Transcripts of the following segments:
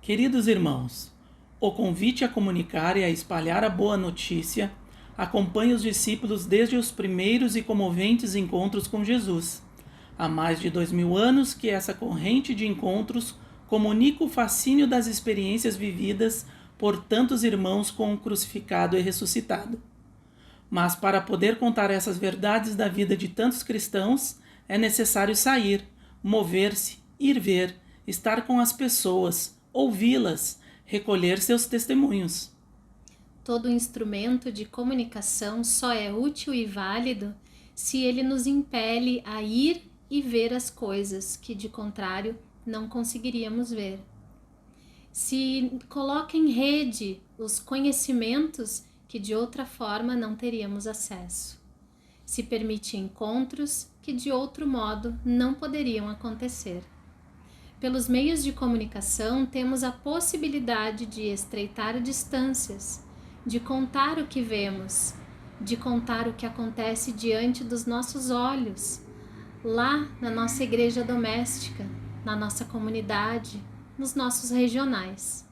Queridos irmãos, o convite a comunicar e a espalhar a boa notícia acompanha os discípulos desde os primeiros e comoventes encontros com Jesus. Há mais de 2000 anos que essa corrente de encontros comunica o fascínio das experiências vividas por tantos irmãos com o crucificado e ressuscitado. Mas para poder contar essas verdades da vida de tantos cristãos, é necessário sair, mover-se, ir ver, estar com as pessoas, ouvi-las, recolher seus testemunhos. Todo instrumento de comunicação só é útil e válido se ele nos impele a ir e ver as coisas que, de contrário, não conseguiríamos ver. Se coloca em rede os conhecimentos que de outra forma não teríamos acesso. Se permite encontros que de outro modo não poderiam acontecer. Pelos meios de comunicação temos a possibilidade de estreitar distâncias, de contar o que vemos, de contar o que acontece diante dos nossos olhos, lá na nossa igreja doméstica, na nossa comunidade, nos nossos regionais.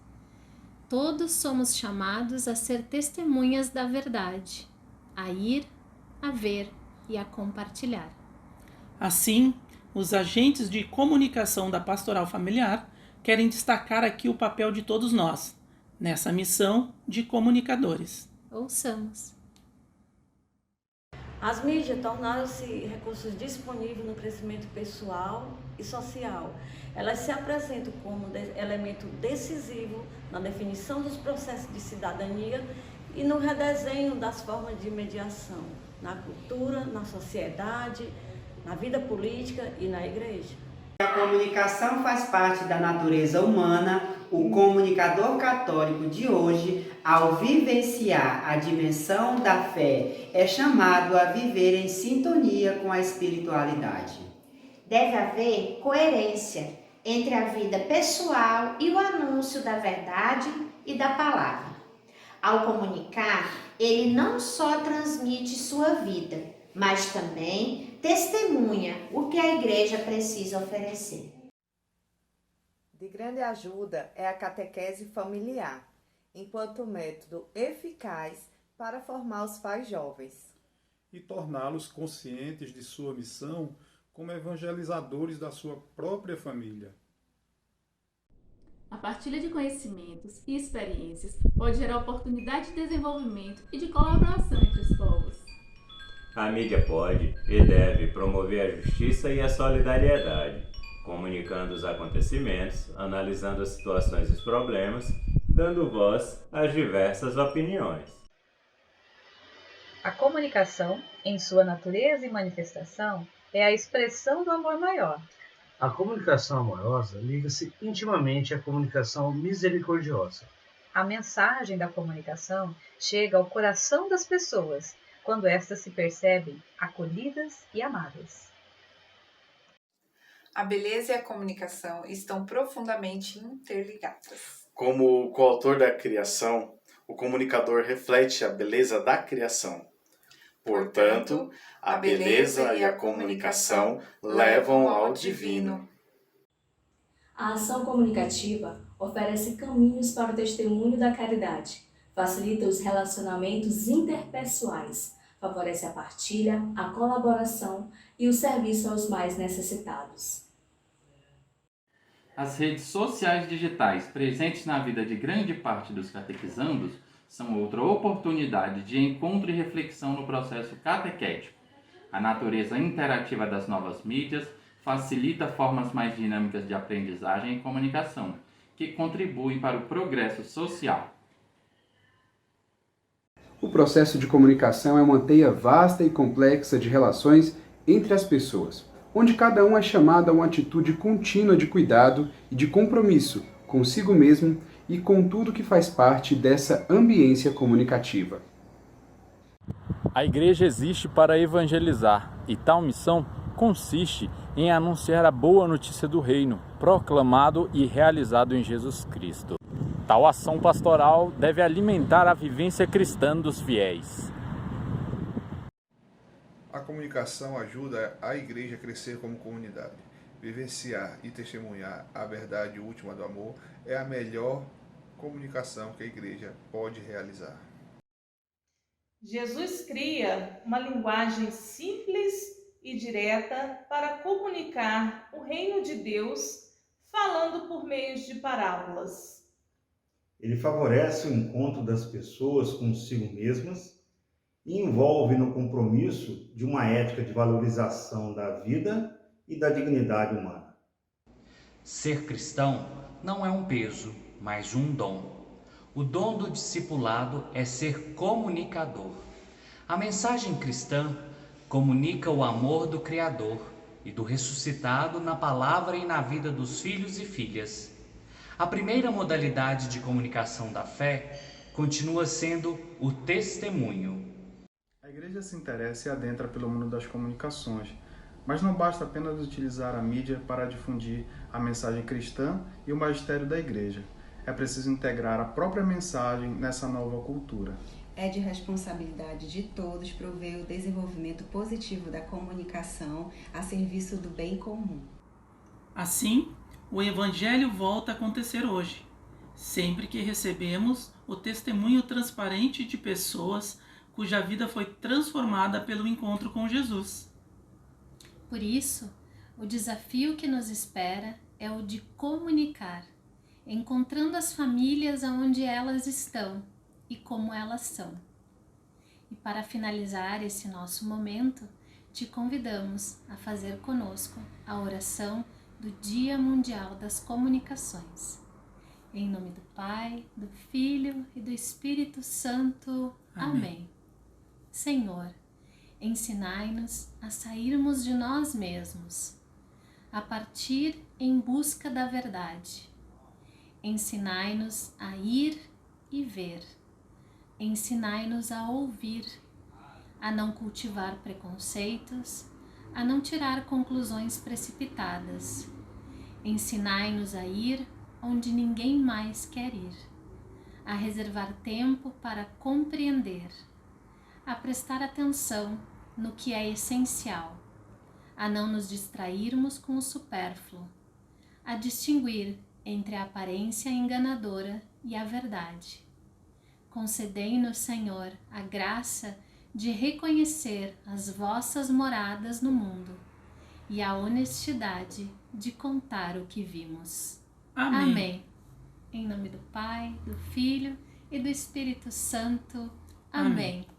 Todos somos chamados a ser testemunhas da verdade, a ir, a ver e a compartilhar. Assim, os agentes de comunicação da Pastoral Familiar querem destacar aqui o papel de todos nós, nessa missão de comunicadores. Ouçamos. As mídias tornaram-se recursos disponíveis no crescimento pessoal e social. Elas se apresentam como elemento decisivo na definição dos processos de cidadania e no redesenho das formas de mediação, na cultura, na sociedade, na vida política e na igreja. A comunicação faz parte da natureza humana. O comunicador católico de hoje, ao vivenciar a dimensão da fé, é chamado a viver em sintonia com a espiritualidade. Deve haver coerência entre a vida pessoal e o anúncio da verdade e da palavra. Ao comunicar, ele não só transmite sua vida, mas também testemunha o que a igreja precisa oferecer. De grande ajuda é a catequese familiar, enquanto método eficaz para formar os pais jovens e torná-los conscientes de sua missão como evangelizadores da sua própria família. A partilha de conhecimentos e experiências pode gerar oportunidade de desenvolvimento e de colaboração entre os povos. A mídia pode e deve promover a justiça e a solidariedade, comunicando os acontecimentos, analisando as situações e os problemas, dando voz às diversas opiniões. A comunicação, em sua natureza e manifestação, é a expressão do amor maior. A comunicação amorosa liga-se intimamente à comunicação misericordiosa. A mensagem da comunicação chega ao coração das pessoas, quando estas se percebem acolhidas e amadas. A beleza e a comunicação estão profundamente interligadas. Como coautor da criação, o comunicador reflete a beleza da criação. Portanto, a beleza e a comunicação levam ao divino. A ação comunicativa oferece caminhos para o testemunho da caridade, facilita os relacionamentos interpessoais, favorece a partilha, a colaboração e o serviço aos mais necessitados. As redes sociais digitais presentes na vida de grande parte dos catequizandos são outra oportunidade de encontro e reflexão no processo catequético. A natureza interativa das novas mídias facilita formas mais dinâmicas de aprendizagem e comunicação, que contribuem para o progresso social. O processo de comunicação é uma teia vasta e complexa de relações entre as pessoas, onde cada um é chamado a uma atitude contínua de cuidado e de compromisso consigo mesmo e com tudo que faz parte dessa ambiência comunicativa. A igreja existe para evangelizar, e tal missão consiste em anunciar a boa notícia do reino, proclamado e realizado em Jesus Cristo. Tal ação pastoral deve alimentar a vivência cristã dos fiéis. A comunicação ajuda a igreja a crescer como comunidade. Vivenciar e testemunhar a verdade última do amor é a melhor comunicação que a igreja pode realizar. Jesus cria uma linguagem simples e direta para comunicar o reino de Deus, falando por meio de parábolas. Ele favorece o encontro das pessoas consigo mesmas e envolve no compromisso de uma ética de valorização da vida e da dignidade humana. Ser cristão não é um peso, mas um dom. O dom do discipulado é ser comunicador. A mensagem cristã comunica o amor do Criador e do ressuscitado na palavra e na vida dos filhos e filhas. A primeira modalidade de comunicação da fé continua sendo o testemunho. A igreja se interessa e adentra pelo mundo das comunicações, mas não basta apenas utilizar a mídia para difundir a mensagem cristã e o magistério da igreja. É preciso integrar a própria mensagem nessa nova cultura. É de responsabilidade de todos prover o desenvolvimento positivo da comunicação a serviço do bem comum. Assim, o Evangelho volta a acontecer hoje, sempre que recebemos o testemunho transparente de pessoas cuja vida foi transformada pelo encontro com Jesus. Por isso, o desafio que nos espera é o de comunicar, encontrando as famílias onde elas estão e como elas são. E para finalizar esse nosso momento, te convidamos a fazer conosco a oração do Dia Mundial das Comunicações. Em nome do Pai, do Filho e do Espírito Santo. Amém. Senhor, ensinai-nos a sairmos de nós mesmos, a partir em busca da verdade. Ensinai-nos a ir e ver. Ensinai-nos a ouvir, a não cultivar preconceitos, a não tirar conclusões precipitadas. Ensinai-nos a ir onde ninguém mais quer ir, a reservar tempo para compreender, a prestar atenção no que é essencial, a não nos distrairmos com o supérfluo, a distinguir entre a aparência enganadora e a verdade. Concedei-nos, Senhor, a graça de reconhecer as vossas moradas no mundo e a honestidade de contar o que vimos. Amém. Amém. Em nome do Pai, do Filho e do Espírito Santo. Amém. Amém.